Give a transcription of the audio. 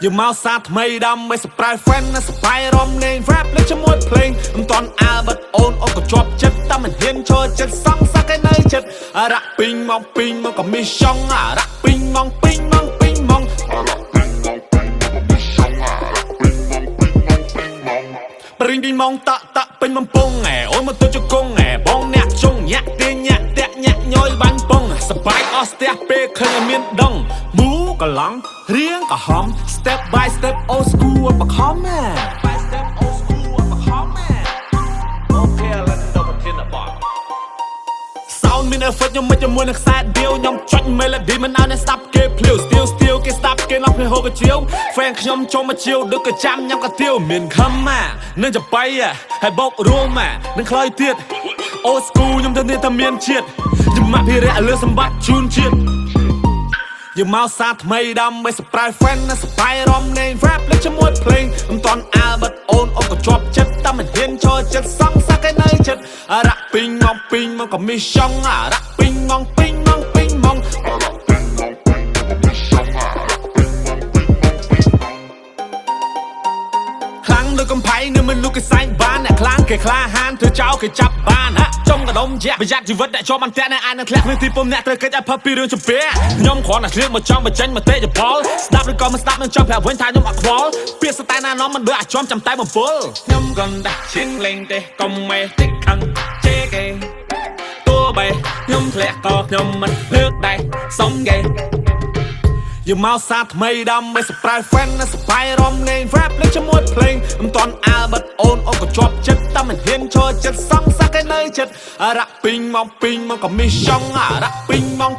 យើងមកសាថ្មីដើម្បីសប្រៃ friend ណាសបាយរំលេង rap លេងជាមួយភ្លេងមិនតន់អាលបិទអូនក៏ជាប់ចិត្តតែមិនហ៊ានចូលចិត្តសងសាក់ឯនៅចិត្តអារ៉ាក់ពីងមកក៏មានចង់អារ៉ាក់ពីងមកអារ៉ាក់ពីងមកក៏មានចង់អារ៉ាក់ពីងមកប្រិងពីងមកតាក់ពេញបំពង់អូនមកទៅជង្គង់បងអ្នកជុងញាក់ទាញញាក់តាក់ញាក់ញយបាញ់ពងសបាយអស់ស្ទះពេលឃើញមានដងមូកឡង់រៀងក៏ហំ step by step old school បខំSound មាន effect ខ្ញុំមិនជាមួយនឹងខ្សែដៀវខ្ញុំចុច melody មិនឲ្យអ្នកស្ដាប់គេភ្លាវ still គេស្ដាប់គេឡប់គ្នាហូបកាជាវ fan ខ្ញុំចូលមកជាវដូចក៏ចាំញ៉ាំកាទៀវមានខំនឹងចបៃហើយបោករួមនឹងខ្ល้อยទៀត old school ខ្ញុំទៅតែមានជាតិខ្ញុំមកភិរៈលើសម្បត្តិជូនជាតិយើងមកសាថ្មីដើម្បីសប្រៃ friend ណាសបាយរំលេង rap លេងជាមួយភ្លេងមិនតន់អាលបិទអូនក៏ជាប់ចិត្តតែមិនហ៊ានចូលចិត្តសងសាក់ឯនៅចិត្តអារ៉ាក់ពីងមកក៏មានចង់អារ៉ាក់ពីងមកអារ៉ាក់ពីងមកក៏មានចង់អារ៉ាក់ពីងខ្លាំងដូចកំផៃនៅមិនលូកគេសែងបានអ្នកខ្លាំងគេក្លាហានធ្វើចោលគេចាប់បានចុំកដុំជាប្រយ័ត្នជីវិតអ្នកជាប់អន្ទាក់អ្នកអាចនឹងធ្លាក់ក្នុងទីពំអ្នកត្រូវកិច្ចឲ្យផុតពីរឿងជំពាខ្ញុំគ្រាន់តែឆ្លៀតមកចង់បញ្ចេញមតិយោបល់ស្ដាប់ឬក៏មិនស្ដាប់នឹងចង់ប្រាប់វិញថាខ្ញុំអត់ខ្វល់ពាក្យស្តែណានាំមិនដូចអាចជាប់ចាំតែបំពល់ខ្ញុំក៏ដាក់ឈៀងលេងទេកុំមេតិចខឹងជេគេតួបែខ្ញុំធ្លាក់ក៏ខ្ញុំមិនលើកដែរសុំគេយើងមកសាថ្មីដើម្បីសប្រៃ friend ណាសបាយរំលេង rap លេងជាមួយភ្លេងមិនតន់អាលបិទអូនក៏ជាប់ចិត្តតែមិនហ៊ានចូលចិត្តសងសាក់ឯនៅចិត្តអារ៉ាក់ពីងមកក៏មានចង់អារ៉ាក់ពីងមក